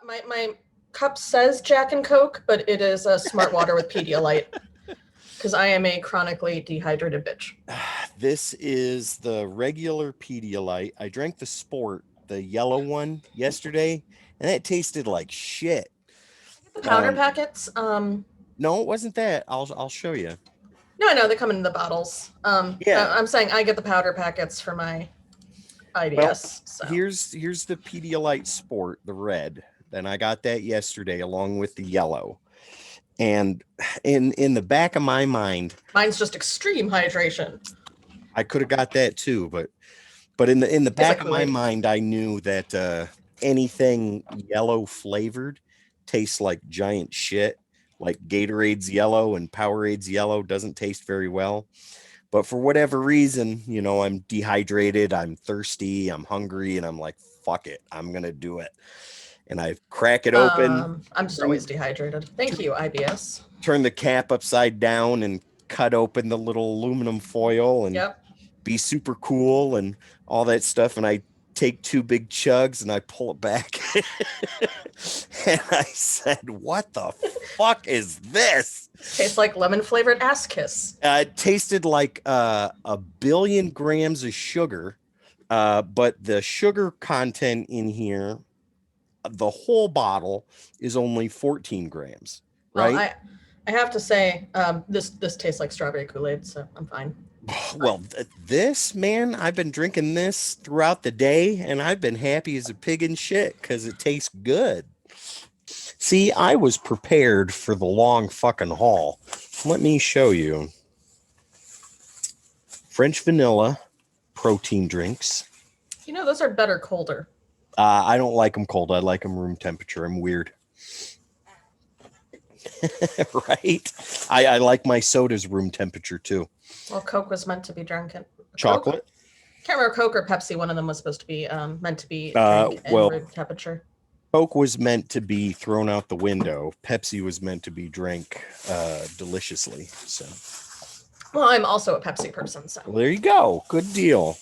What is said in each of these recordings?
My cup says Jack and Coke, but it is a smart water with Pedialyte. Because I am a chronically dehydrated bitch. This is the regular Pedialyte. I drank the Sport, the yellow one, yesterday, and it tasted like shit. The powder packets. No, it wasn't that. I'll show you. No, I know they come in the bottles. Yeah. I'm saying I get the powder packets for my IBS. Well, So. here's the Pedialyte Sport, the red. Then I got that yesterday along with the yellow. And in the back of my mind, mine's just extreme hydration. I could have got that too, but in the back of my mind, I knew that anything yellow flavored tastes like giant shit. Like Gatorade's yellow and Powerade's yellow doesn't taste very well. But for whatever reason, I'm dehydrated, I'm thirsty, I'm hungry, and I'm like, fuck it, I'm gonna do it. And I crack it open. I'm just always dehydrated. Thank you, IBS. Turn the cap upside down and cut open the little aluminum foil and be super cool and all that stuff. And I take 2 big chugs and I pull it back. And I said, what the fuck is this? Tastes like lemon flavored ass kiss. It tasted like a billion grams of sugar, but the sugar content in here, the whole bottle is only 14 grams, right? Well, I have to say, this tastes like strawberry Kool-Aid, so I'm fine. Well, this, man, I've been drinking this throughout the day, and I've been happy as a pig in shit because it tastes good. See, I was prepared for the long fucking haul. Let me show you. French vanilla protein drinks. Those are better colder. I don't like them cold. I like them room temperature. I'm weird. Right? I like my sodas room temperature too. Well, Coke was meant to be drunken. Chocolate? Can't remember Coke or Pepsi. One of them was supposed to be meant to be room temperature. Coke was meant to be thrown out the window. Pepsi was meant to be drank deliciously. So. Well, I'm also a Pepsi person. So. Well, there you go. Good deal.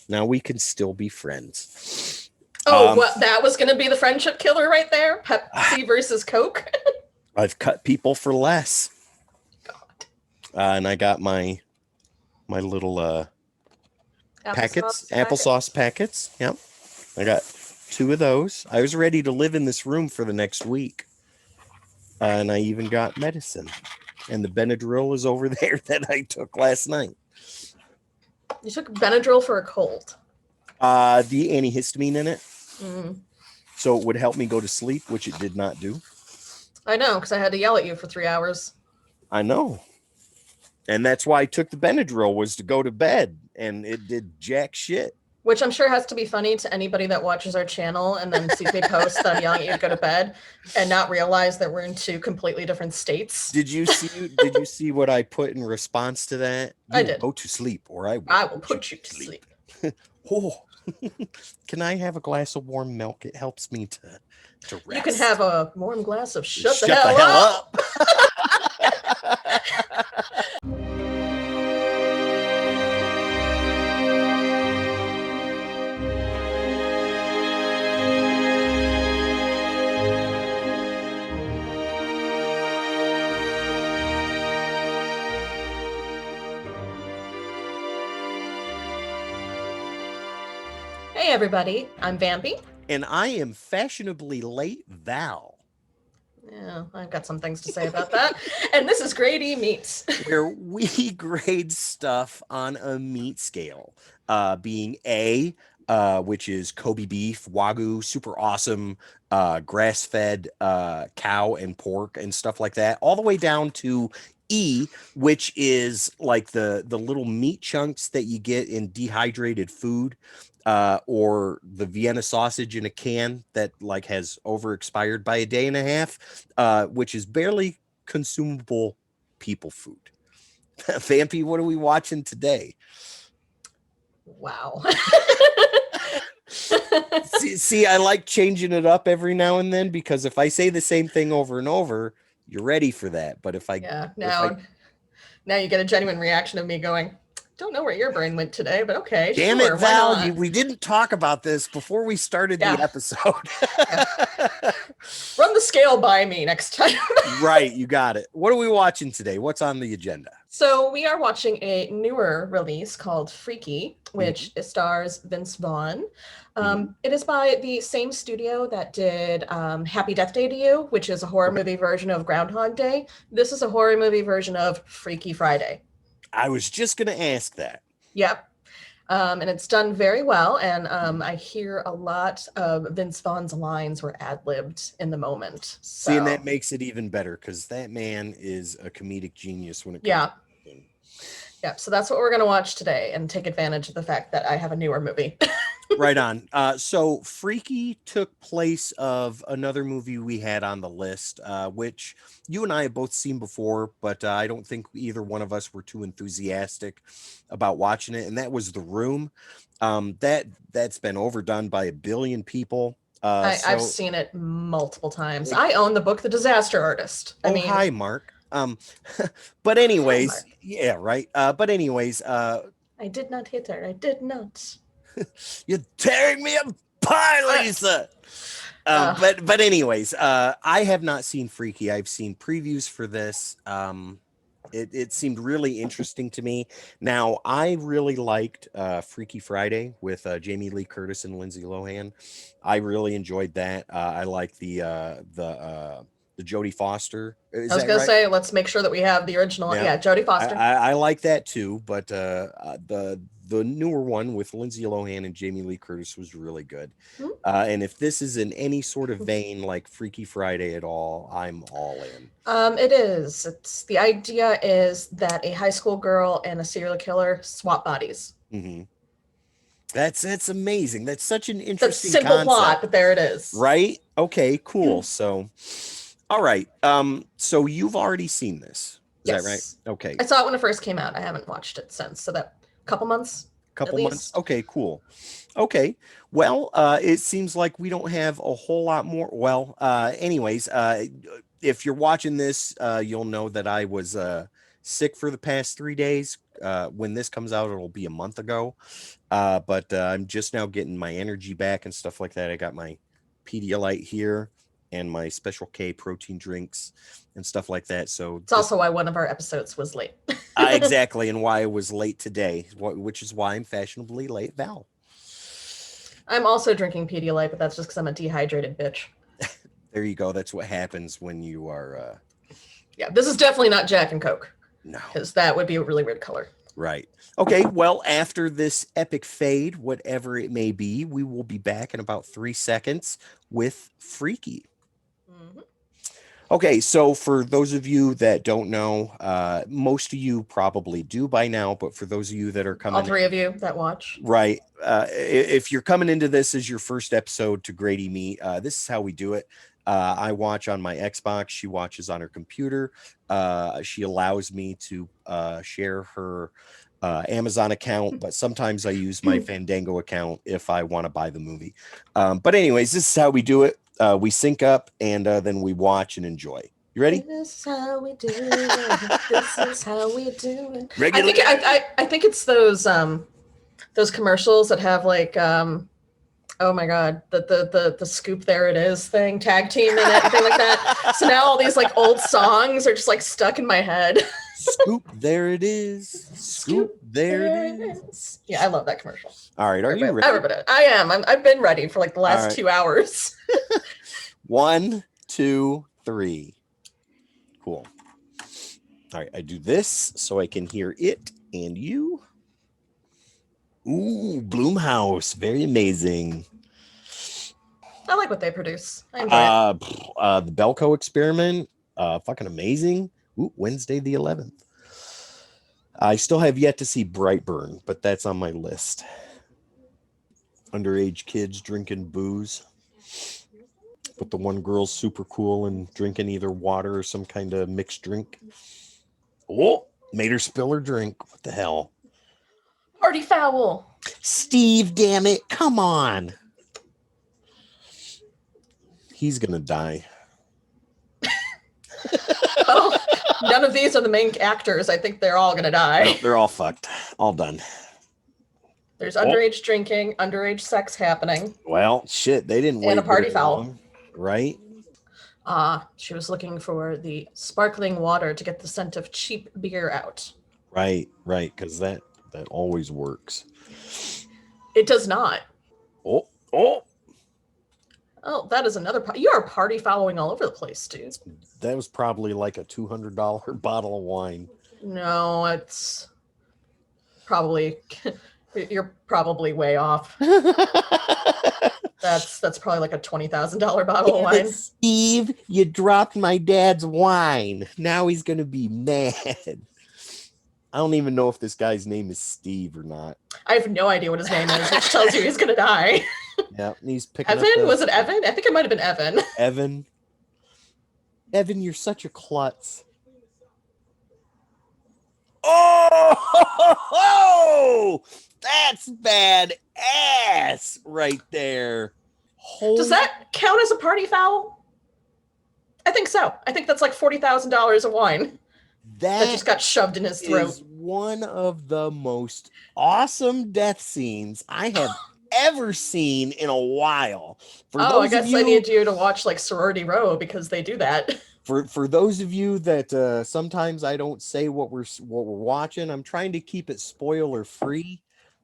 Now we can still be friends. Oh, that was going to be the friendship killer right there? Pepsi versus Coke? I've cut people for less. God. And I got my little applesauce packets. Yep. I got 2 of those. I was ready to live in this room for the next week. And I even got medicine. And the Benadryl is over there that I took last night. You took Benadryl for a cold? The antihistamine in it. Mm-hmm. So it would help me go to sleep, which it did not do. I know, because I had to yell at you for 3 hours. I know. And that's why I took the Benadryl, was to go to bed. And it did jack shit. Which I'm sure has to be funny to anybody that watches our channel and then sees me post that I'm yelling at you to go to bed and not realize that we're in 2 completely different states. Did you see what I put in response to that? I did. Go to sleep, or I will put you to sleep. Oh. Can I have a glass of warm milk? It helps me to rest. You can have a warm glass of shut the hell up. Hey everybody, I'm Vampy. And I am fashionably late Val. Yeah, I've got some things to say about that. And this is Grade E Meats. Where we grade stuff on a meat scale. Being A, which is Kobe beef, Wagyu, super awesome, grass-fed cow and pork and stuff like that. All the way down to E, which is like the little meat chunks that you get in dehydrated food. Or the Vienna sausage in a can that like has over expired by a day and a half, which is barely consumable people food. Vampy, what are we watching today? Wow. see, I like changing it up every now and then, because if I say the same thing over and over, you're ready for that. But if I now you get a genuine reaction of me going, Don't know where your brain went today, but okay, Damn sure, it, why Val! not? We didn't talk about this before we started the Yeah. episode. Run the scale by me next time. Right, you got it. What are we watching today? What's on the agenda? So we are watching a newer release called Freaky, which stars Vince Vaughn. It is by the same studio that did Happy Death Day to You, which is a horror movie version of Groundhog Day. This is a horror movie version of Freaky Friday. I was just going to ask that. Yep. And it's done very well. And I hear a lot of Vince Vaughn's lines were ad-libbed in the moment. So. See, and that makes it even better because that man is a comedic genius when it comes to everything. Yeah, so that's what we're going to watch today and take advantage of the fact that I have a newer movie. Right on. So Freaky took place of another movie we had on the list, which you and I have both seen before, but I don't think either one of us were too enthusiastic about watching it, and that was The Room. That's been overdone by a billion people. I've seen it multiple times. I own the book The Disaster Artist. Hi, Mark. But anyways, yeah, right. But anyways, I did not hit her. I did not. You're tearing me apart, Lisa. But anyways, I have not seen Freaky. I've seen previews for this. It seemed really interesting to me. Now, I really liked Freaky Friday with Jamie Lee Curtis and Lindsay Lohan. I really enjoyed that. I like the Jodie Foster. I was going to say, let's make sure that we have the original. Yeah, Jodie Foster. I like that too, but the newer one with Lindsay Lohan and Jamie Lee Curtis was really good. And if this is in any sort of vein like Freaky Friday at all, I'm all in. It is. The idea is that a high school girl and a serial killer swap bodies. Mm-hmm. That's amazing. That's such an interesting That's simple concept. Plot, but there it is. Right? Okay, cool. So, all right. So you've already seen this. Is that right? Okay. I saw it when it first came out. I haven't watched it since. So that couple months. Okay, cool. Okay. Well, it seems like we don't have a whole lot more. Well, anyways, if you're watching this, you'll know that I was sick for the past 3 days. When this comes out, it'll be a month ago. But I'm just now getting my energy back and stuff like that. I got my Pedialyte here and my Special K protein drinks and stuff like that. So it's also why one of our episodes was late. Exactly, and why I was late today, which is why I'm fashionably late, Val. I'm also drinking Pedialyte, but that's just because I'm a dehydrated bitch. There you go. That's what happens when you are... Yeah, this is definitely not Jack and Coke. No. Because that would be a really weird color. Right. Okay, well, after this epic fade, whatever it may be, we will be back in about 3 seconds with Freaky. Mm-hmm. Okay, so for those of you that don't know, most of you probably do by now, but for those of you that are coming... All three of you that watch. Right. If you're coming into this as your first episode to Grady Me, this is how we do it. I watch on my Xbox. She watches on her computer. She allows me to share her Amazon account, but sometimes I use my Fandango account if I want to buy the movie. But anyways, this is how we do it. We sync up and then we watch and enjoy. You ready? This is how we do it. This is how we do it. I think it's those commercials that have like oh my god, the scoop there it is thing, tag team and everything like that. So now all these like old songs are just like stuck in my head. Scoop there it is. Scoop there it is. Yeah, I love that commercial. All right, are you ready? Everybody, I am. I've been ready for like the last 2 hours. 1, 2, 3. Cool. All right, I do this so I can hear it and you. Ooh, Blumhouse, very amazing. I like what they produce. I enjoy it. The Belko Experiment, fucking amazing. Ooh, Wednesday the 11th. I still have yet to see Brightburn, but that's on my list. Underage kids drinking booze. But the one girl's super cool and drinking either water or some kind of mixed drink. Oh, made her spill her drink. What the hell? Party foul. Steve, damn it. Come on. He's going to die. Well, none of these are the main actors. I think they're all going to die. Well, they're all fucked. All done. There's underage drinking, underage sex happening. Well, shit, they didn't wait And a party very foul. long, right? She was looking for the sparkling water to get the scent of cheap beer out. Right, because that always works. It does not. Oh. Oh, that is another. You are party following all over the place, dude. That was probably like a $200 bottle of wine. No, it's probably you're probably way off. That's probably like a $20,000 bottle of wine. Steve, you dropped my dad's wine. Now he's gonna be mad. I don't even know if this guy's name is Steve or not. I have no idea what his name is, which tells you he's gonna die. Yeah, he's picking Evan? Was it Evan? I think it might have been Evan. Evan, you're such a klutz. Oh, that's bad ass right there. Does that count as a party foul? I think so. I think that's like $40,000 of wine that just got shoved in his throat. Is one of the most awesome death scenes I have ever seen in a while. I guess I need you to watch like Sorority Row because they do that. For those of you that sometimes I don't say what we're watching, I'm trying to keep it spoiler free.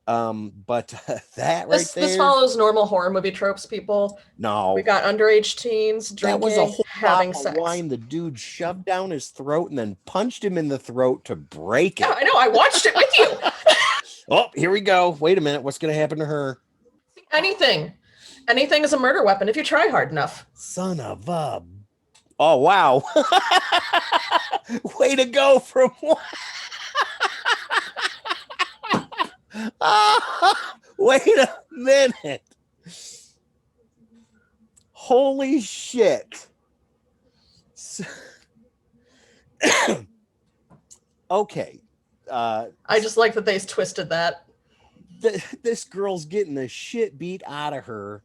But that this follows normal horror movie tropes, people. No, we got underage teens drinking, that was a whole having sex. Wine the dude shoved down his throat and then punched him in the throat to break it. Yeah, I know. I watched it with you. Oh, here we go. Wait a minute. What's going to happen to her? Anything is a murder weapon if you try hard enough. Son of a. Oh, wow. Way to go from one. Wait a minute. Holy shit. Okay. I just like that they twisted that. This girl's getting the shit beat out of her.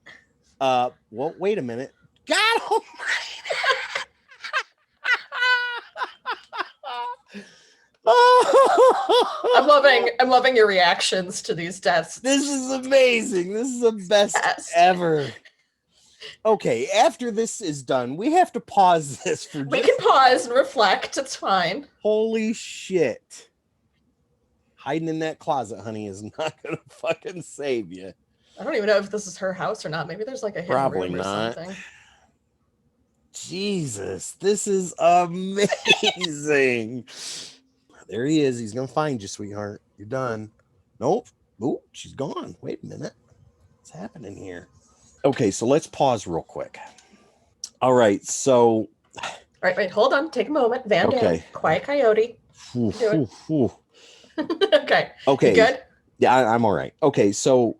Well, wait a minute. God almighty. I'm loving your reactions to these deaths. This is amazing. This is the best ever. Okay, after this is done, we have to pause this for We can pause and reflect. It's fine. Holy shit. Hiding in that closet, honey, is not gonna fucking save you. I don't even know if this is her house or not. Maybe there's like a hidden room or something. Jesus, this is amazing. There he is. He's gonna find you, sweetheart. You're done. Nope. Oh, she's gone. Wait a minute. What's happening here? Okay, so let's pause real quick. All right, so. Wait, hold on. Take a moment. Van Damme, Quiet Coyote. Okay. Okay. You good? Yeah, I'm all right. Okay, so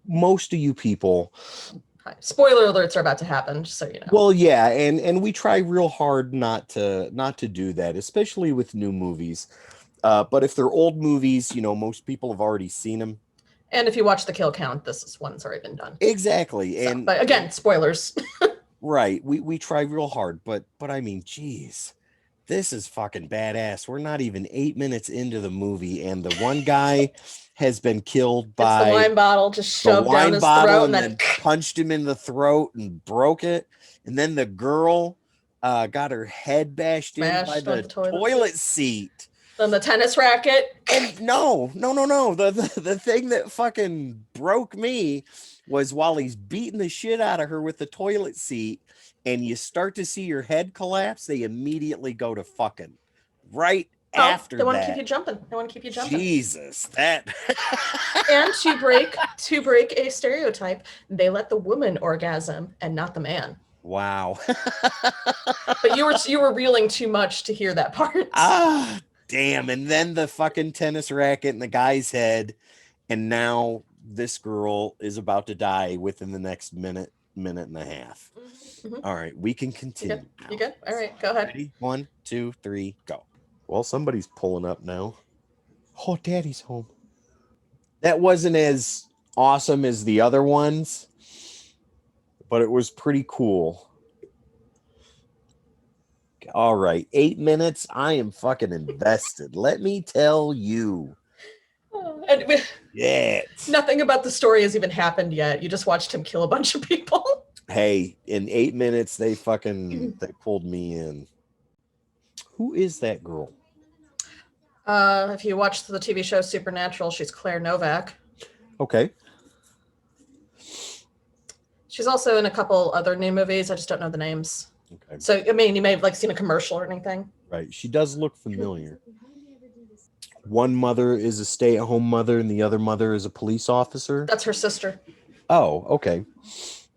most of you people. Spoiler alerts are about to happen, just so you know. Well, yeah, and we try real hard not to do that, especially with new movies. But if they're old movies, most people have already seen them. And if you watch the kill count, this one's already been done. Exactly. So, but again, spoilers. Right. We try real hard, but I mean, geez, this is fucking badass. We're not even 8 minutes into the movie, and the one guy has been killed by the wine bottle just shoved down his throat and then punched him in the throat and broke it. And then the girl got her head bashed in by the toilet seat. Then the tennis racket. And no. The thing that fucking broke me was while he's beating the shit out of her with the toilet seat and you start to see your head collapse, they immediately go to fucking right after that. They want to keep you jumping. Jesus, that. And to break a stereotype, they let the woman orgasm and not the man. Wow. But you were reeling too much to hear that part. Damn. And then the fucking tennis racket in the guy's head. And now this girl is about to die within the next minute and a half. Mm-hmm. All right, we can continue. You good? All right, go ahead. Ready? 1, 2, 3, go. Well, somebody's pulling up now. Oh, Daddy's home. That wasn't as awesome as the other ones, but it was pretty cool. All right, 8 minutes. I am fucking invested. Let me tell you. And Yeah. nothing about the story has even happened yet. You just watched him kill a bunch of people. Hey, in 8 minutes, they pulled me in. Who is that girl? If you watch the TV show Supernatural, she's Claire Novak. Okay. She's also in a couple other new movies. I just don't know the names. Okay. So, I mean, you may have like seen a commercial or anything. Right. She does look familiar. One mother is a stay-at-home mother and the other mother is a police officer. That's her sister. Oh, okay.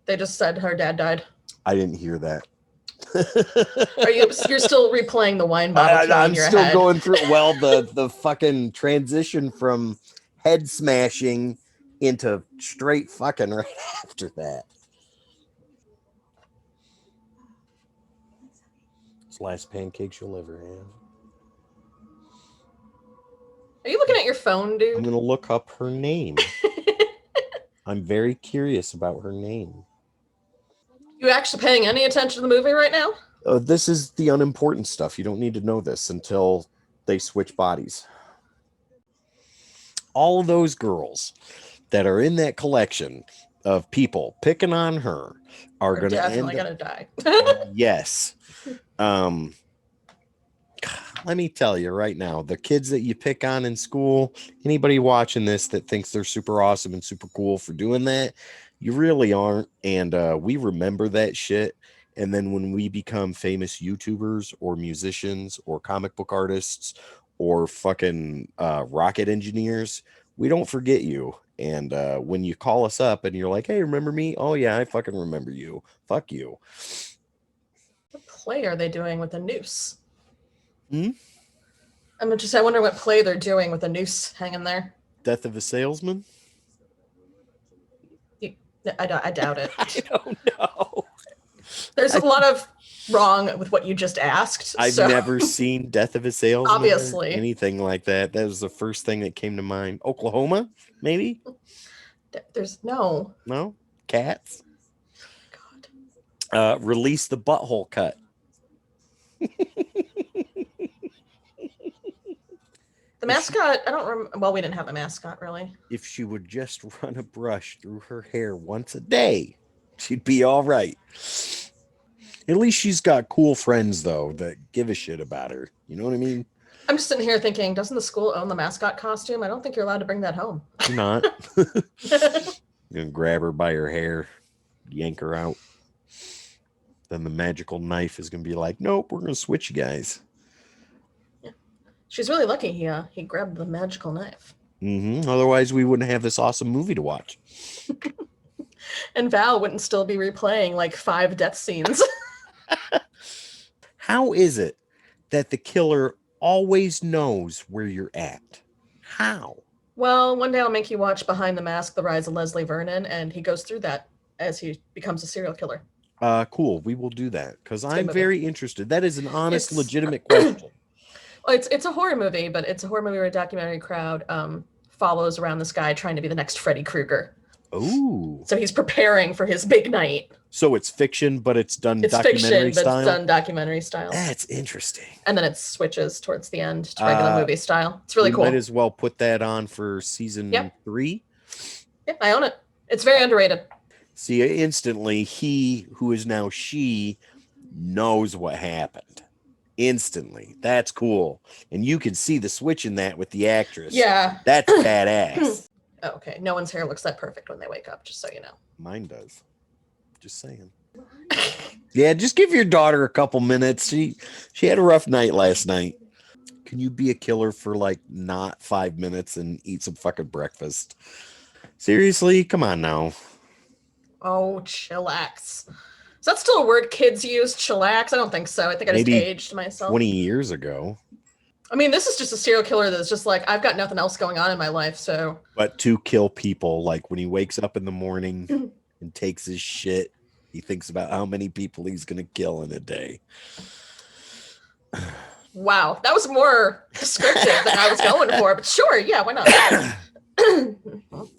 They just said her dad died. I didn't hear that. You're still replaying the wine bottle kill in your head. I'm still going through the fucking transition from head smashing into straight fucking right after that. It's the last pancakes you'll ever have. Are you looking at your phone, dude? I'm gonna look up her name. I'm very curious about her name. You actually paying any attention to the movie right now? This is the unimportant stuff. You don't need to know this until they switch bodies. All of those girls that are in that collection of people picking on her are going to definitely going to die. Yes. Let me tell you right now, the kids that you pick on in school, anybody watching this that thinks they're super awesome and super cool for doing that, you really aren't. And we remember that shit. And then when we become famous YouTubers or musicians or comic book artists or fucking rocket engineers, we don't forget you. And when you call us up and you're like, hey, remember me? Oh, yeah, I fucking remember you. Fuck you. What play are they doing with a noose? Hmm? I wonder what play they're doing with a noose hanging there. Death of a Salesman? I doubt it. I don't know. There's a lot of wrong with what you just asked. I've never seen Death of a Salesman. Obviously. Or anything like that. That was the first thing that came to mind. Oklahoma, maybe? There's no. No? Cats? God. Release the butthole cut. The mascot, I don't remember. Well, we didn't have a mascot, really. If she would just run a brush through her hair once a day, she'd be all right. At least she's got cool friends, though, that give a shit about her. You know what I mean? I'm just sitting here thinking, doesn't the school own the mascot costume? I don't think you're allowed to bring that home. You're not. You're going to grab her by her hair, yank her out. Then the magical knife is going to be like, nope, we're going to switch you guys. Yeah. She's really lucky he grabbed the magical knife. Mm-hmm. Otherwise, we wouldn't have this awesome movie to watch. And Val wouldn't still be replaying like 5 death scenes. How is it that the killer always knows where you're at? How? Well, one day I'll make you watch Behind the Mask, The Rise of Leslie Vernon, and he goes through that as he becomes a serial killer. Cool. We will do that because I'm very interested. That is an honest, legitimate question. Well, it's a horror movie, but it's a horror movie where a documentary crowd follows around this guy trying to be the next Freddy Krueger. Oh. So he's preparing for his big night. So it's fiction, but it's done documentary style? It's done documentary style. That's interesting. And then it switches towards the end to regular movie style. It's really cool. Might as well put that on for season 3. Yep, I own it. It's very underrated. See, instantly, he who is now she knows what happened. Instantly. That's cool. And you can see the switch in that with the actress. Yeah. That's badass. Oh, okay. No one's hair looks that perfect when they wake up, just so you know. Mine does. Just saying. Yeah, just give your daughter a couple minutes. She had a rough night last night. Can you be a killer for like not 5 minutes and eat some fucking breakfast? Seriously? Come on now. Oh, chillax. Is that still a word kids use? Chillax? I don't think so. I think I just aged myself. 20 years ago. I mean, this is just a serial killer that's just like, I've got nothing else going on in my life, so. But to kill people, like when he wakes up in the morning and takes his shit, he thinks about how many people he's going to kill in a day. Wow, that was more descriptive than I was going for, but sure, yeah, why not?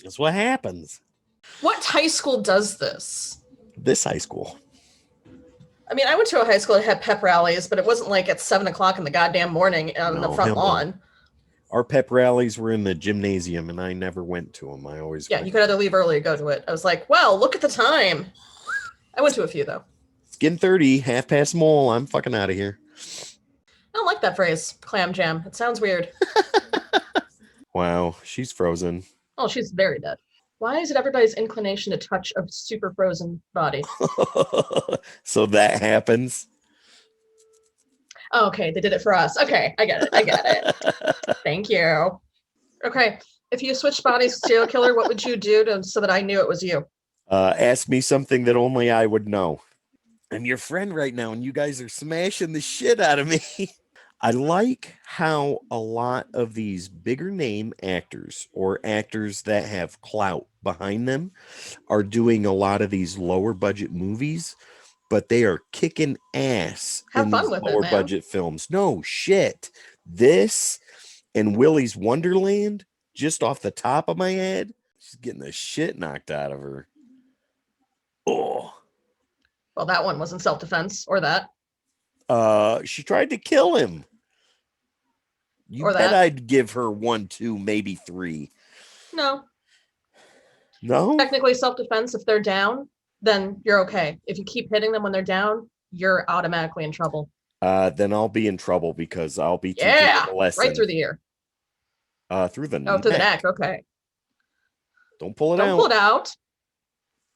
That's what happens. What high school does this? This high school. I mean, I went to a high school that had pep rallies, but it wasn't like at 7 o'clock in the goddamn morning on the front lawn. No. Our pep rallies were in the gymnasium, and I never went to them. I always you could either leave early or go to it. I was like, well, look at the time. I went to a few though. Skin 30, half past mole. I'm fucking out of here. I don't like that phrase, clam jam. It sounds weird. Wow, she's frozen. Oh, she's very dead. Why is it everybody's inclination to touch a super frozen body? So that happens. Oh, okay, they did it for us. Okay, I get it. Thank you. Okay, if you switched bodies with serial killer, what would you do so that I knew it was you? Ask me something that only I would know. I'm your friend right now, and you guys are smashing the shit out of me. I like how a lot of these bigger name actors or actors that have clout behind them are doing a lot of these lower budget movies, but they are kicking ass in these lower budget films. No shit. This and Willy's Wonderland, just off the top of my head, she's getting the shit knocked out of her. Oh. Well, that one wasn't self-defense, or that. She tried to kill him. You or bet that. I'd give her 1, 2, maybe 3. No. No? Technically self-defense, if they're down, then you're okay. If you keep hitting them when they're down, you're automatically in trouble. Then I'll be in trouble because I'll be teaching them a lesson. Right through the ear. Through the neck. Oh, through the neck, okay. Don't pull it out. Don't pull it out.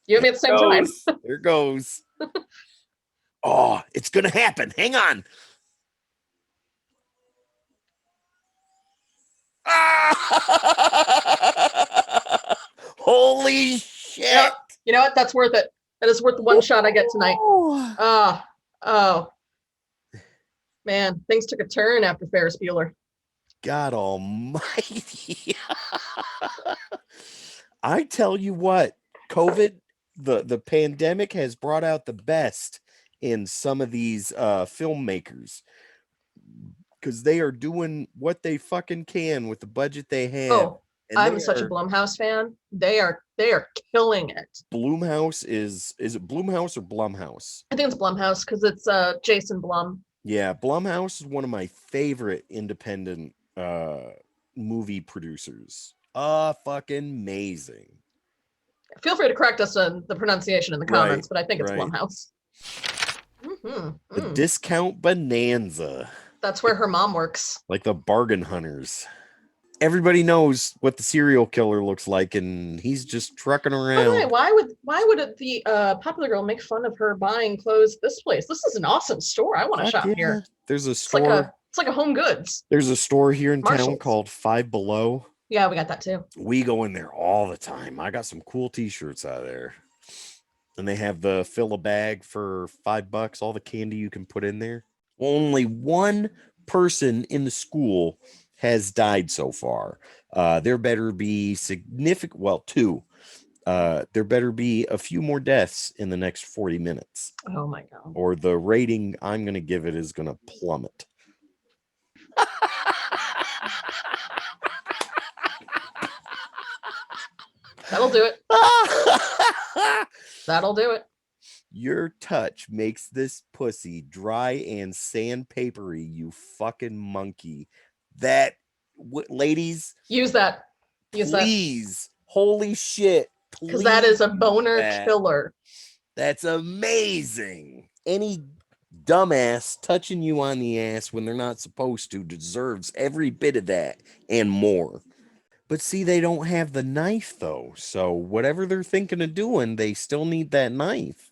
You and me at the same time. There it goes. Oh, it's going to happen. Hang on. Ah! Holy shit. You know what? That's worth it. That is worth the one shot I get tonight. Oh. Man, things took a turn after Ferris Bueller. God almighty. I tell you what, COVID, the pandemic has brought out the best in some of these filmmakers, because they are doing what they fucking can with the budget they have. Oh, I'm such a Blumhouse fan. They are killing it. Blumhouse is it Blumhouse or Blumhouse? I think it's Blumhouse because it's Jason Blum. Yeah, Blumhouse is one of my favorite independent movie producers. Fucking amazing. Feel free to correct us on the pronunciation in the comments, but I think it's Blumhouse. The Discount Bonanza. That's where her mom works. Like the bargain hunters. Everybody knows what the serial killer looks like, and he's just trucking around. Wait, why would the popular girl make fun of her buying clothes at this place? This is an awesome store. I want to shop here. There's a store. It's like a Home Goods. There's a store here in town called Five Below. Yeah, we got that too. We go in there all the time. I got some cool t-shirts out of there. And they have the fill a bag for $5, all the candy you can put in there. Only one person in the school has died so far. There better be two. There better be a few more deaths in the next 40 minutes. Oh my God. Or the rating I'm going to give it is going to plummet. That'll do it. That'll do it. Your touch makes this pussy dry and sandpapery, you fucking monkey. Ladies, use that. Please. Holy shit. Because that is a boner killer. That's amazing. Any dumbass touching you on the ass when they're not supposed to deserves every bit of that and more. But see, they don't have the knife, though. So whatever they're thinking of doing, they still need that knife.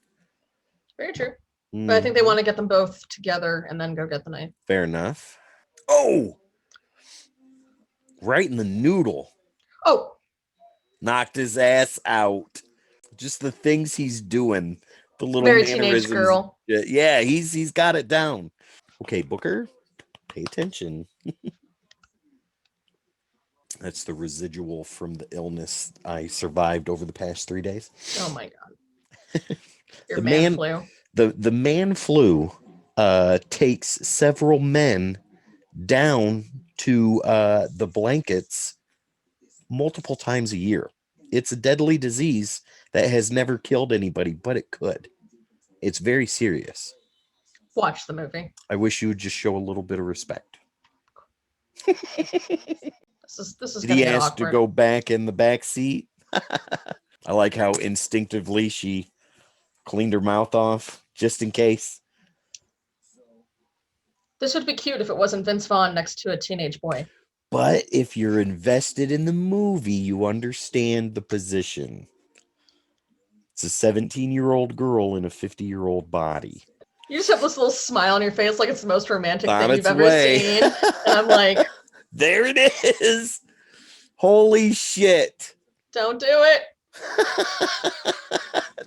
Very true. But I think they want to get them both together and then go get the knife. Fair enough. Oh! Right in the noodle. Oh! Knocked his ass out. Just the things he's doing. The little very teenage girl. Yeah, he's got it down. Okay, Booker, pay attention. That's the residual from the illness I survived over the past 3 days. Oh my God. Your man flu. The man flu takes several men down to the blankets multiple times a year. It's a deadly disease that has never killed anybody, but it could. It's very serious. Watch the movie. I wish you would just show a little bit of respect. This is Did gonna he get ask awkward. to go back in the back seat? I like how instinctively she cleaned her mouth off just in case. This would be cute if it wasn't Vince Vaughn next to a teenage boy. But if you're invested in the movie, you understand the position. It's a 17-year-old girl in a 50-year-old body. You just have this little smile on your face like it's the most romantic On thing you've its ever way. seen. And I'm like, there it is. Holy shit. Don't do it.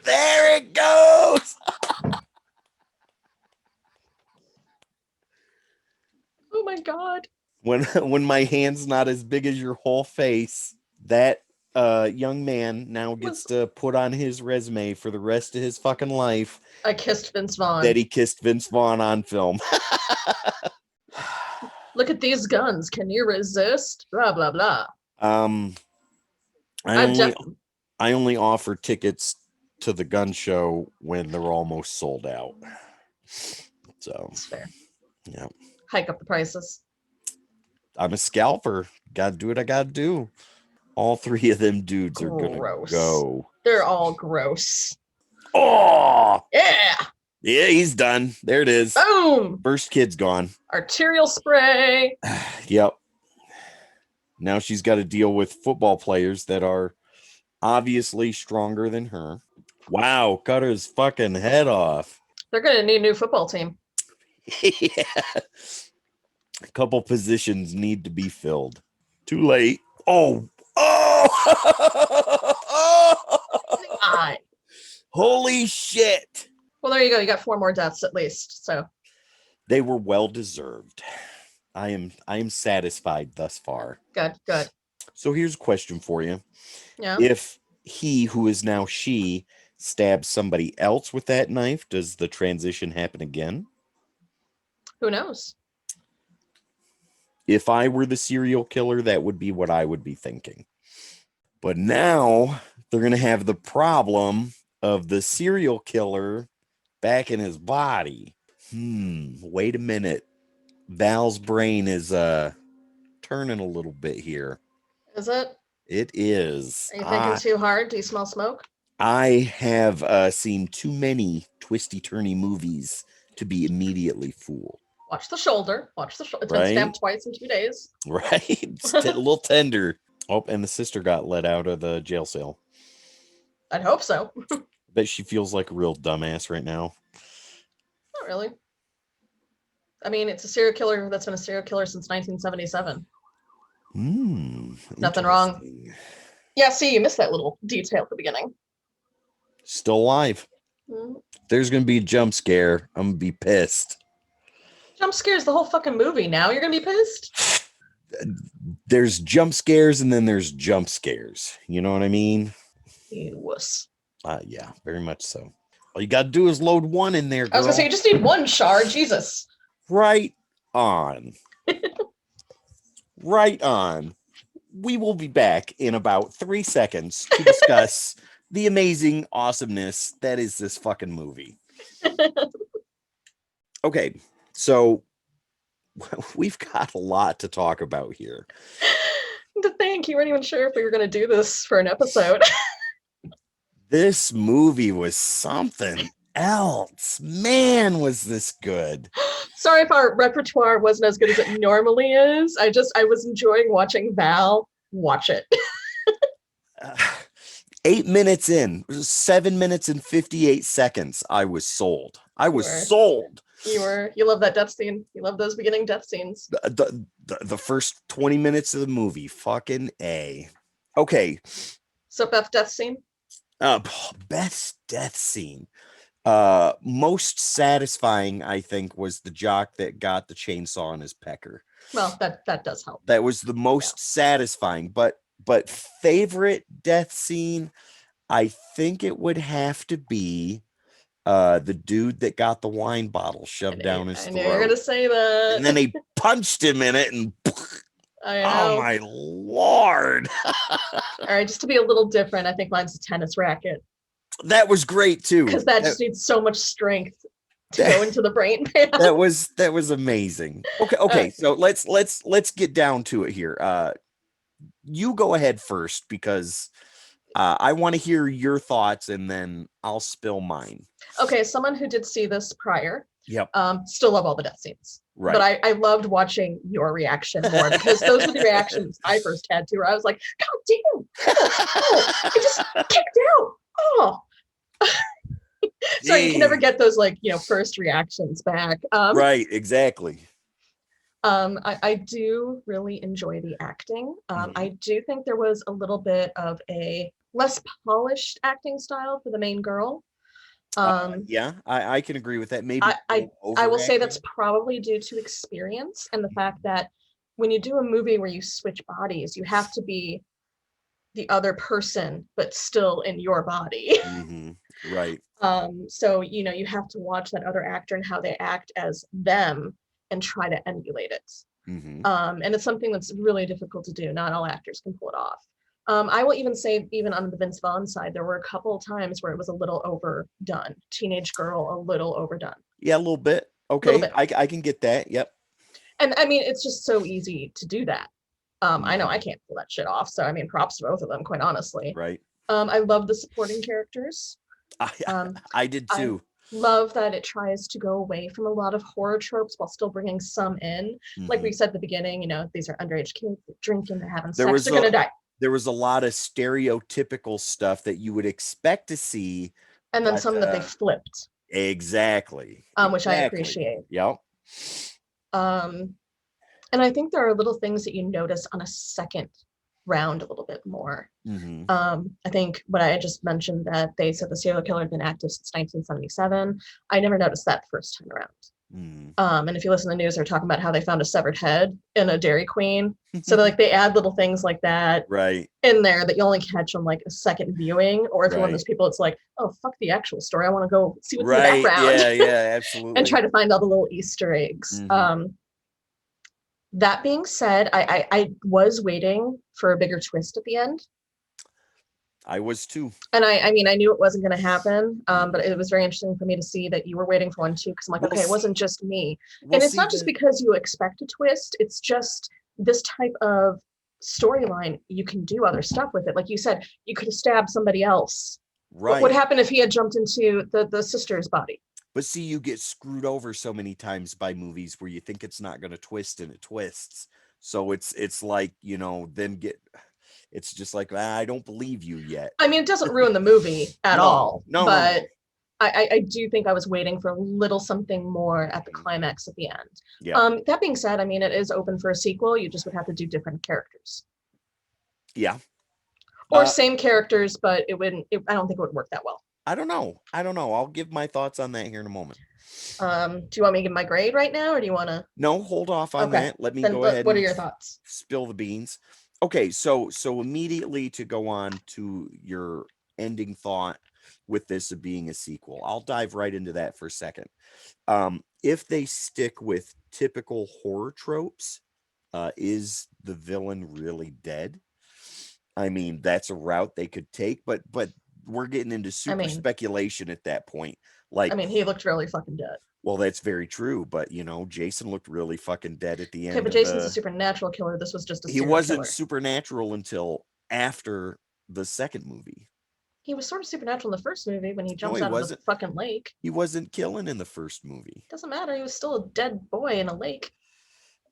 There it goes. Oh my God. When my hand's not as big as your whole face, that young man now gets to put on his resume for the rest of his fucking life. I kissed Vince Vaughn. That he kissed Vince Vaughn on film. Look at these guns. Can you resist? Blah, blah, blah. I only offer tickets to the gun show when they're almost sold out. So that's fair. Yeah. Hike up the prices. I'm a scalper. Gotta do what I gotta do. All three of them dudes are gonna go. They're all gross. Oh yeah. Yeah, he's done. There it is. Boom. First kid's gone. Arterial spray. Yep. Now she's got to deal with football players that are obviously stronger than her. Wow, cut his fucking head off. They're gonna need a new football team. Yeah. A couple positions need to be filled. Too late. Oh. Holy shit. Well, there you go. You got 4 more deaths at least. So they were well deserved. I am satisfied thus far. Good. So here's a question for you. Yeah. If he, who is now she, stabs somebody else with that knife, does the transition happen again? Who knows? If I were the serial killer, that would be what I would be thinking. But now they're going to have the problem of the serial killer back in his body. Wait a minute. Val's brain is turning a little bit here. Is it? It is. Are you thinking too hard? Do you smell smoke? I have seen too many twisty-turny movies to be immediately fooled. Watch the shoulder. It's been stabbed twice in 2 days. Right? It's a little tender. Oh, and the sister got let out of the jail cell. I'd hope so. Bet she feels like a real dumbass right now. Not really. I mean, it's a serial killer that's been a serial killer since 1977. Nothing wrong. Yeah, see, you missed that little detail at the beginning. Still alive. There's going to be a jump scare. I'm going to be pissed. Jump scares the whole fucking movie now. You're going to be pissed? There's jump scares and then there's jump scares. You know what I mean? You wuss. Yeah, very much so. All you got to do is load one in there, girl. I was going to say, you just need one shard. Jesus. Right on. Right on. We will be back in about 3 seconds to discuss the amazing awesomeness that is this fucking movie. Okay, so we've got a lot to talk about here. To think, you weren't even sure if we were going to do this for an episode. This movie was something else. Man, was this good. Sorry if our repertoire wasn't as good as it normally is. I was enjoying watching Val watch it. 8 minutes in, 7 minutes and 58 seconds. I was sold. Sold. You love that death scene. You love those beginning death scenes. The first 20 minutes of the movie. Fucking A. Okay. So Beth death scene? Best death scene. Most satisfying, I think, was the jock that got the chainsaw in his pecker. Well, that does help. That was the most satisfying, but favorite death scene, I think it would have to be the dude that got the wine bottle shoved down his throat. I knew you were gonna say that. And then he punched him in it, and oh my lord! All right, just to be a little different, I think mine's a tennis racket. That was great too. Because that just needs so much strength. to go into the brain pan. that was amazing. Okay, so let's get down to it here. You go ahead first because I want to hear your thoughts and then I'll spill mine. Okay, someone who did see this prior, Yep. still love all the death scenes. Right. But I loved watching your reaction more because those were the reactions I first had to, where I was like, God damn, oh, it just kicked out. Oh. So you can never get those first reactions back. Right, exactly. I do really enjoy the acting. I do think there was a little bit of a less polished acting style for the main girl. Yeah, I can agree with that. Maybe I will say that's probably due to experience and the fact that when you do a movie where you switch bodies, you have to be the other person, but still in your body. Right. So, you have to watch that other actor and how they act as them and try to emulate it. And it's something that's really difficult to do. Not all actors can pull it off. I will even say, even on the Vince Vaughn side, there were a couple of times where it was a little overdone. Teenage girl, a little overdone. Yeah, a little bit. Okay, little bit. I can get that. Yep. And I mean, it's just so easy to do that. I know I can't pull that shit off. So I mean, props to both of them, quite honestly. Right. I love the supporting characters. I did too. I love that it tries to go away from a lot of horror tropes while still bringing some in. Like we said at the beginning, these are underage kids, they're drinking, they're having sex, they're gonna die. There was a lot of stereotypical stuff that you would expect to see. And then some that they flipped. Exactly. Which I appreciate. Yep. And I think there are little things that you notice on a second round a little bit more. I think what I just mentioned, that they said the serial killer had been active since 1977. I never noticed that the first time around. And if you listen to the news, they're talking about how they found a severed head in a Dairy Queen. So they add little things like that in there that you only catch on like a second viewing. Or if you're one of those people, it's like, oh, fuck the actual story. I want to go see what's in the background. Yeah, absolutely. And try to find all the little Easter eggs. That being said, I was waiting for a bigger twist at the end. I was too. And I mean, I knew it wasn't going to happen, but it was very interesting for me to see that you were waiting for one too, because I'm like, okay, it wasn't just me. And it's not just because you expect a twist, it's just this type of storyline, you can do other stuff with it. Like you said, you could have stabbed somebody else. Right. What would happen if he had jumped into the sister's body? But see, you get screwed over so many times by movies where you think it's not going to twist and it twists. So it's like, then it's just like, I don't believe you yet. I mean, it doesn't ruin the movie at all. No, but I do think I was waiting for a little something more at the climax at the end. Yeah. That being said, I mean, it is open for a sequel. You just would have to do different characters. Yeah. Or same characters, but I don't think it would work that well. I don't know. I'll give my thoughts on that here in a moment. Do you want me to give my grade right now, or do you want to? No, hold off on that. Let me go ahead. What are your thoughts? Spill the beans. Okay, so immediately to go on to your ending thought with this of being a sequel, I'll dive right into that for a second. If they stick with typical horror tropes, is the villain really dead? I mean, that's a route they could take, but we're getting into speculation at that point. Like, I mean, he looked really fucking dead. Well, that's very true, but Jason looked really fucking dead at the end. Okay, but Jason's a supernatural killer. This was just a serial He wasn't killer. Supernatural until after the second movie. He was sort of supernatural in the first movie when he jumps out of the fucking lake. He wasn't killing in the first movie. Doesn't matter. He was still a dead boy in a lake.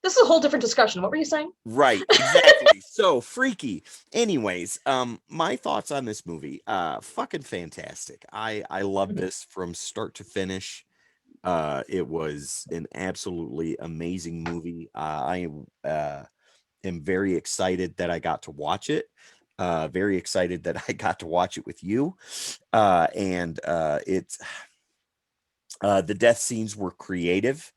This is a whole different discussion. What were you saying? Right, exactly. So freaky. Anyways, my thoughts on this movie, fucking fantastic. I love this from start to finish. It was an absolutely amazing movie. I am very excited that I got to watch it. Very excited that I got to watch it with you. And it's the death scenes were creative.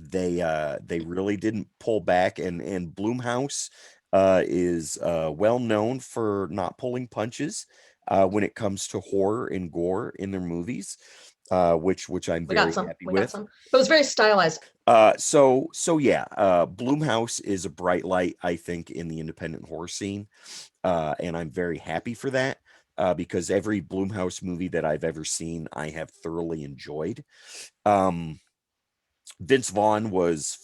They really didn't pull back, and Blumhouse is well known for not pulling punches when it comes to horror and gore in their movies, which I'm very happy with. But it was very stylized. So yeah, Bloomhouse is a bright light, I think, in the independent horror scene. And I'm very happy for that. Because every Bloomhouse movie that I've ever seen, I have thoroughly enjoyed. Um, Vince Vaughn was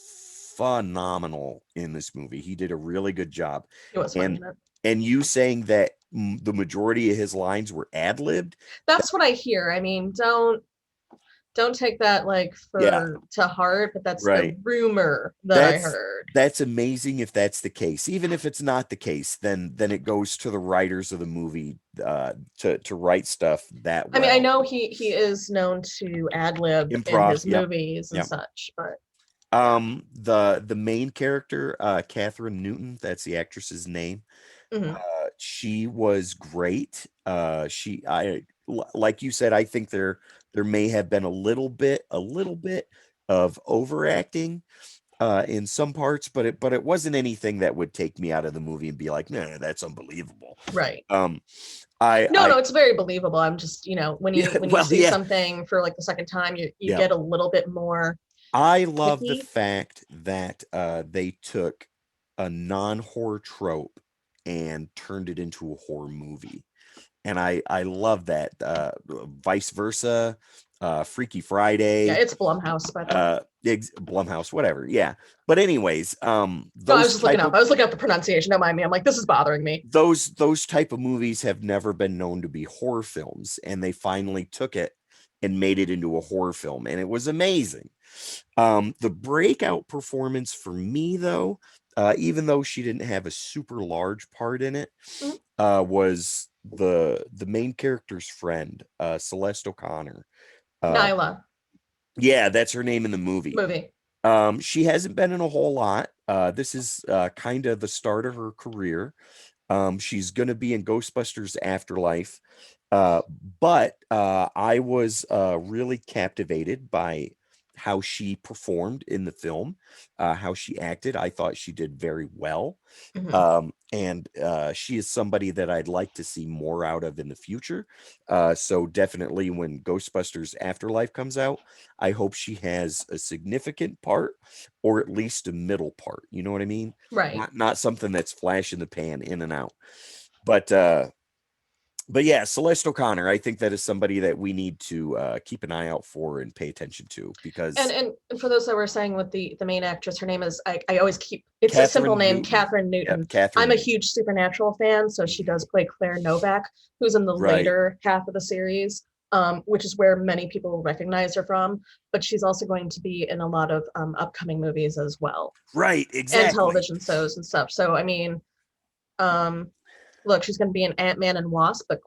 phenomenal in this movie. He did a really good job. He was funny And in it. and you saying that the majority of his lines were ad-libbed, that, That's what I hear. I mean, don't take that like yeah, for to heart, but that's the right. rumor that I That's heard. that's amazing if that's the case. Even if it's not the case, then it goes to the writers of the movie to write stuff that I mean, I well. know he is known to ad lib in Improv, his yep, movies and yep. such, but yeah. The main character, Catherine Newton, that's the actress's name. Hmm. She was great. Like you said, I think there may have been a little bit of overacting in some parts, but it wasn't anything that would take me out of the movie and be like, nah, that's unbelievable. Right. Um, I No, I no, it's very believable. I'm just, when yeah, you well, see yeah, something for like the second time, you yeah. get a little bit more I love the picky. fact that they took a non-horror trope and turned it into a horror movie. And I love that. Vice versa, Freaky Yeah, Friday, it's Blumhouse, by the way. Blumhouse, whatever. Yeah. But anyways, No, I was just looking up. I was looking up the pronunciation. Don't mind me. I'm like, this is bothering me. those type of movies have never been known to be horror films, and they finally took it and made it into a horror film, and it was amazing. The breakout performance for me, though, even though she didn't have a super large part in it, Mhm. was the main character's friend, Celeste O'Connor. Uh, Nyla yeah, that's her name in the movie. movie. She hasn't been in a whole lot. This is kind of the start of her career. She's going to be in Ghostbusters Afterlife. Uh, but I was really captivated by how she performed in the film, how she acted. I thought she did very well. Hmm. And she is somebody that I'd like to see more out of in the future. So definitely when Ghostbusters Afterlife comes out, I hope she has a significant part or at least a middle part. You know what I mean? Right. Not something that's flash in the pan, in and out. But uh but yeah, Celeste O'Connor, I think that is somebody that we need to keep an eye out for and pay attention to And because and for those that were saying with the main actress, her name is I always keep it's a simple Catherine name, Newton. Catherine Yep, Newton. Catherine I'm a Newton. huge Supernatural fan, so she does Mhm. play Claire Novak, who's in the Right, later half of the series, which is where many people will recognize her from. But she's also going to be in a lot of upcoming movies as well right, and exactly. television shows and stuff. So I mean, um, look, she's going to be in Ant-Man and Wasp, but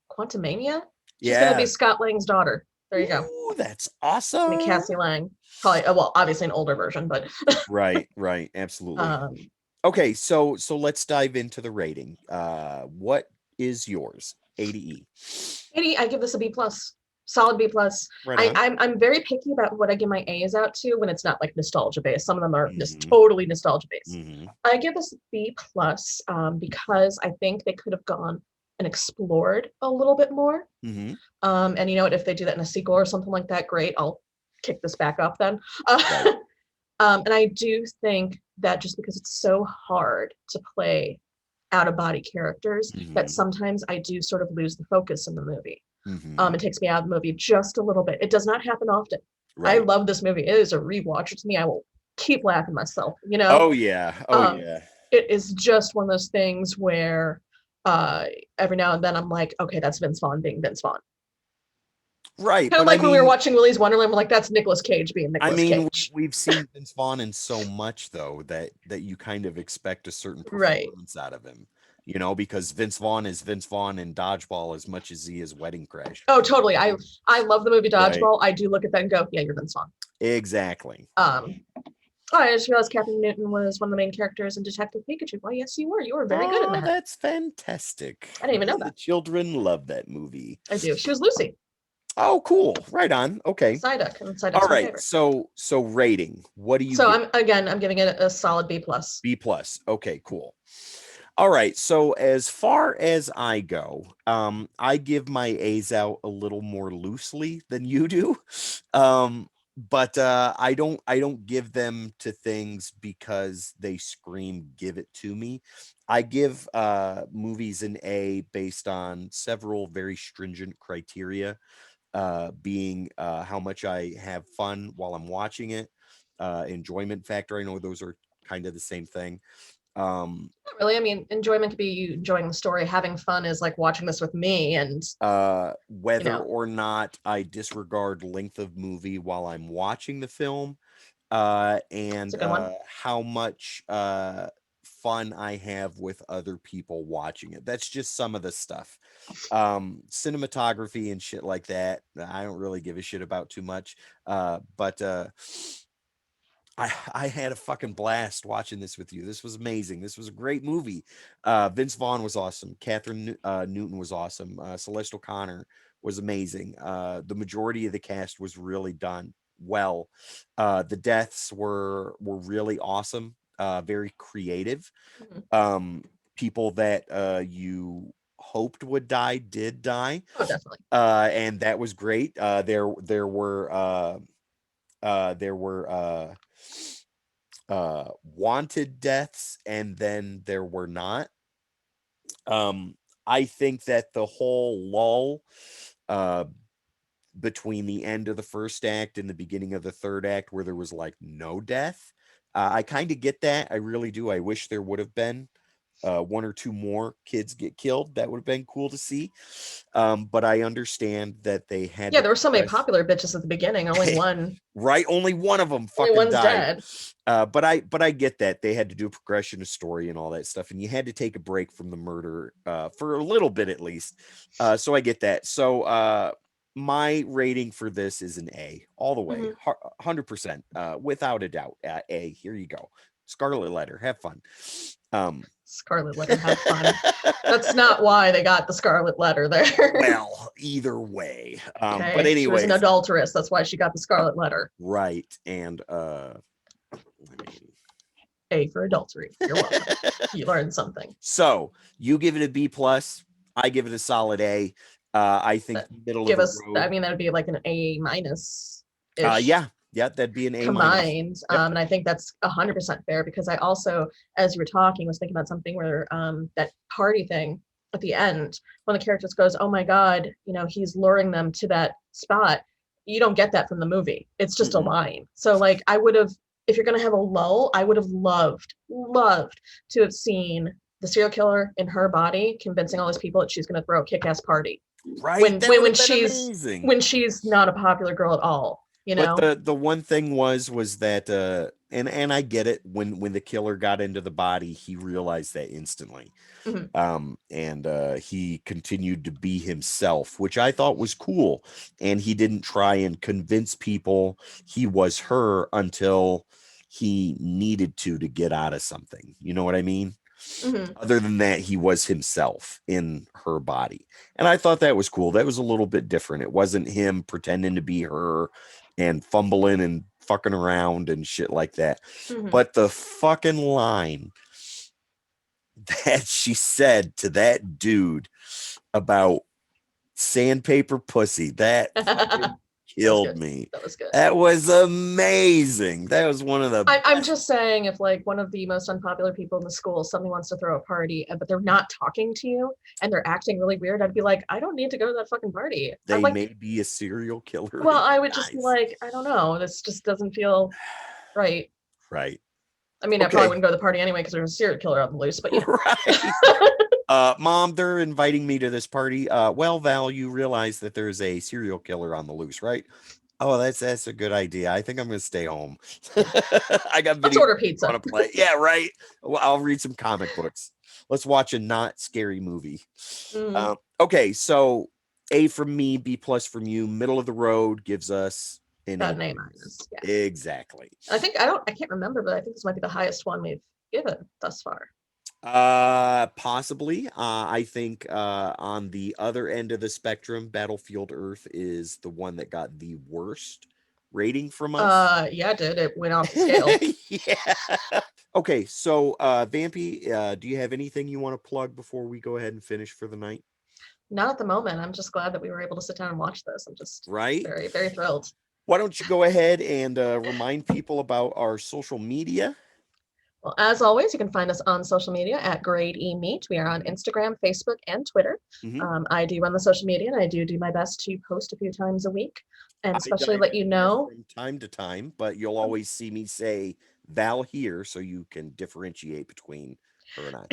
Quantumania. She's going to be Yeah. Scott Lang's daughter. There you go. Ooh, that's I mean, awesome. Cassie Lang, probably well, obviously an older version, but Right, right, absolutely. um, Okay, so let's dive into the rating. What is yours? A to E. 80, I give this a B plus, solid B plus. Right on. I'm very picky about what I give my A's out to when it's not like nostalgia based. Some of them are Hmm. totally nostalgia based. Hmm. I give this a B plus because I think they could have gone and explored a little bit more. Hmm. And you know what? If they do that in a sequel or something like that, great. I'll kick this back up then. Uh, Right. and I do think that just because it's so hard to play out of body characters, that Hmm. sometimes I do sort of lose the focus in the movie. Hmm. It takes me out of the movie just a little bit. It does not happen often. I Right. love this movie. It is a rewatch to me. I will keep laughing myself. Oh yeah. Oh Um, yeah. it is just one of those things where uh, every now and then I'm like, okay, that's Vince Vaughn being Vince Vaughn. Right, Kind of but I like when we were mean, watching Willy's Wonderland, we're like, that's Nicolas Cage being I Nicolas mean, Cage. we've seen Vince Vaughn in so much though that you kind of expect a certain Right. performance out of him. Because Vince Vaughn is Vince Vaughn in Dodgeball as much as he is Wedding Crashers. Oh, totally. I love the movie Right. Dodgeball. I do look at that and go, yeah, you're Vince Vaughn. Exactly. Um, oh, I just realized Captain Newton was one of the main characters in Detective Pikachu. Well, yes, you were. You were very good in Oh, that. that's fantastic. I didn't even know The that. children love that movie. I do. She was Lucy, Oh, cool. Right on. Okay. Psyduck, and All Psyduck's my right. favorite. So rating. What do you So give? I'm giving it a solid B plus. B plus. Okay, cool. All right. So as far as I go, I give my A's out a little more loosely than you do. Um, but I don't give them to things because they scream give it to me. I give movies an A based on several very stringent criteria, being how much I have fun while I'm watching it, enjoyment factor. I know those are kind of the same thing. Not really. I mean, enjoyment could be you enjoying the story. Having fun is like watching this with me, and you Whether know, or not I disregard length of movie while I'm watching the film, it's a and good one. how much fun I have with other people watching it. That's just some of the stuff. Cinematography and shit like that, I don't really give a shit about too much. But I had a fucking blast watching this with you. This was amazing. This was a great movie. Vince Vaughn was awesome. Catherine Newton was awesome. Celeste O'Connor was amazing. The majority of the cast was really done well. The deaths were really awesome. Very creative. Mhm. Um, People that you hoped would die did die, Oh, definitely. and that was great. There were wanted deaths, and then there were not. um I think that the whole lull uh between the end of the first act and the beginning of the third act, where there was like no death, I kind of get that. I really do. I wish there would have been one or two more kids get killed. That would have been cool to see. But I understand that they had Yeah, to there were so many progress. popular bitches at the beginning. Right, only one of them Only fucking one's died. dead. But I get that they had to do a progression of story and all that stuff, and you had to take a break from the murder for a little bit at least. So I get that. So my rating for this is an A all the way, Hmm. 100%, without a doubt. A. Here you go. Scarlet Letter. Have fun. Um, Scarlet Letter, have fun. That's not why they got the Scarlet Letter there. well, either way. But Okay, she was an anyways, adulteress. That's why she got the Scarlet Letter. right. And I mean, A for adultery. You're welcome. You learned something. so you give it a B plus. I give it a solid A. I think That middle of give the us. I road. mean, that would be like an A minus ish Yeah, yeah, that'd be an A minus. combined. Yep. And I think that's 100% fair because I also, as you were talking, was thinking about something where that party thing at the end, when the characters goes, "Oh my God, he's luring them to that spot." You don't get that from the movie. It's just a Mm-mm. line. So like, I would have, if you're gonna have a lull, I would have loved to have seen the serial killer in her body convincing all these people that she's gonna throw a kick-ass party Right, when that when would when have been she's amazing. when she's not a popular girl at all. You But know. the one thing was that and I get it, when the killer got into the body, he realized that instantly. Mhm. And he continued to be himself, which I thought was cool. And he didn't try and convince people he was her until he needed to get out of something. You know what I mean? Mhm. Other than that, he was himself in her body. And I thought that was cool. That was a little bit different. It wasn't him pretending to be her and fumbling and fucking around and shit like that. Mhm. But the fucking line that she said to that dude about sandpaper pussy, that fucking That was killed good. me. That was good. That was amazing. That was one of the I'm best. just saying, if like one of the most unpopular people in the school suddenly wants to throw a party, but they're not talking to you and they're acting really weird, I'd be like, I don't need to go to that fucking party. I'm They like, may be a serial killer well, in I would just be disguise. like, I don't know, this just doesn't feel right. Right. I mean, I probably Okay. wouldn't go to the party anyway because there's a serial killer on the loose, but Right. Mom, they're inviting me to this party. Well, Val, you realize that there's a serial killer on the loose, right? Oh, that's a good idea. I think I'm gonna stay home. yeah, I got let's video order games I pizza. want to play. Yeah, right. Well, I'll read some comic books. Let's watch a not scary movie. Mm, Okay, so A from me, B plus from you. Middle of the road gives us an about A an A minus. minus. Yeah. Exactly. I can't remember, but I think this might be the highest one we've given thus far. Possibly. I think on the other end of the spectrum, Battlefield Earth is the one that got the worst rating from us. Yeah, it did. It went off the scale. Yeah. Okay, so Vampy, do you have anything you want to plug before we go ahead and finish for the night? Not at the moment. I'm just glad that we were able to sit down and watch this. I'm just Right? very, very thrilled. Why don't you go ahead and remind people about our social media? Well, as always, you can find us on social media at Grade E Meet. We are on Instagram, Facebook, and Twitter. Mm-hmm. I do run the social media, and I do my best to post a few times a week, and I especially dive let you in there know. from time to time, but you'll always see me say Val here so you can differentiate between her and I.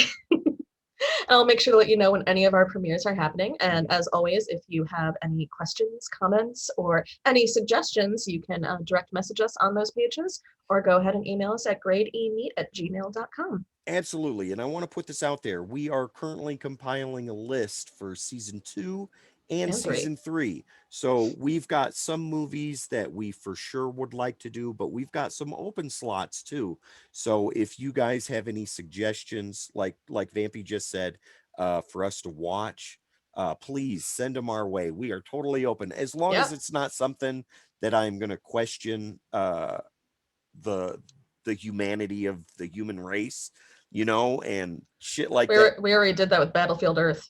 I'll make sure to let you know when any of our premieres are happening. And Mhm. as always, if you have any questions, comments, or any suggestions, you can direct message us on those pages or go ahead and email us at gradeemeet@gmail.com. Absolutely. And I want to put this out there. We are currently compiling a list for season 2 and And three. season 3. So we've got some movies that we for sure would like to do, but we've got some open slots too. So if you guys have any suggestions, like Vampy just said, for us to watch, please send them our way. We are totally open as long as Yep. it's not something that I'm going to question the the humanity of the human race, and shit like that. We already did that with Battlefield Earth.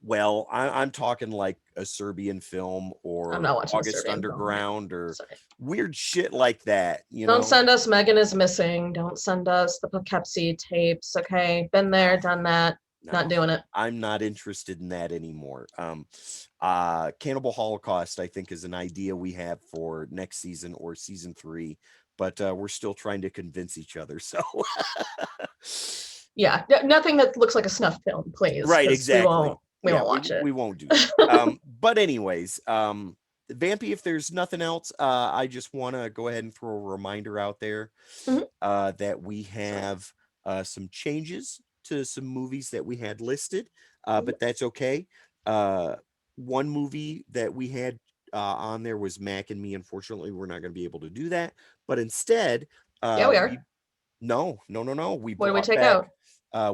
Well, I'm talking like a Serbian film I'm or not watching a August Serbian film right now. Underground or Sorry. weird shit like that, Don't send us Megan is Missing. Don't send us the Poughkeepsie tapes. Okay. Been there, done that. Not No, doing it. I'm not interested in that anymore. Cannibal Holocaust, I think, is an idea we have for next season or season 3, but we're still trying to convince each other. So Yeah. Nothing that looks like a snuff film, please, right, because we exactly. won't Yeah, we watch it. we won't do that. But anyways, Vampy, if there's nothing else, I just want to go ahead and throw a reminder out there Mhm. that we have some changes to some movies that we had listed, Mhm. but that's okay. Uh, one movie that we had on there was Mac and Me. Unfortunately, we're not going to be able to do that, but instead, Yeah, we we are. no, no, no, no. What do we take out?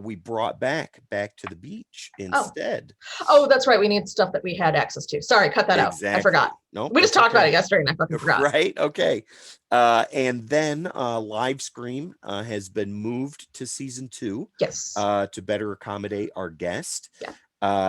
We brought back to the beach Oh, instead. oh, that's right. We need stuff that we had access to. Sorry, cut that out. I forgot. Exactly. Nope, We just that's talked about okay. it yesterday and I fucking forgot. Right. Okay. And then Live Scream has been moved to season 2 Yes. to better accommodate our guest. Yeah.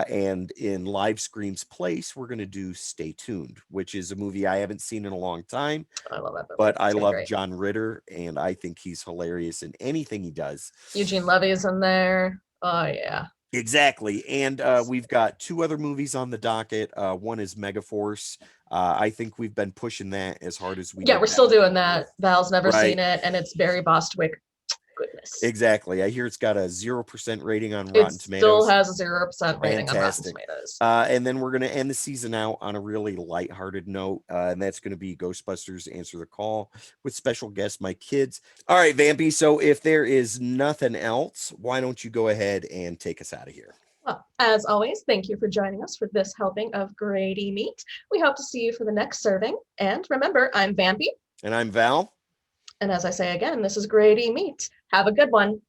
And in Live Scream's place, we're going to do Stay Tuned, which is a movie I haven't seen in a long time, I love that movie. but I It's gonna be love great. John Ritter and I think he's hilarious in anything he does. Eugene Levy's in there. Oh yeah. Exactly. And we've got 2 other movies on the docket. One is Megaforce. I think we've been pushing that as hard as we Yeah, did we're still doing Battlefield Earth. that. Val's never seen Right. it, and it's Barry Bostwick. Goodness. Exactly. I hear it's got a 0% rating on It Rotten still Tomatoes. has a 0% rating on Rotten Fantastic. Tomatoes. And then we're going to end the season out on a really lighthearted note. And that's going to be Ghostbusters Answer the Call with special guest, my kids. All right, Vampy. So if there is nothing else, why don't you go ahead and take us out of here? Well, as always, thank you for joining us for this helping of Grady Meat. We hope to see you for the next serving. And remember, I'm Vampy. And I'm Val. And as I say again, this is Grady Meat. Have a good one.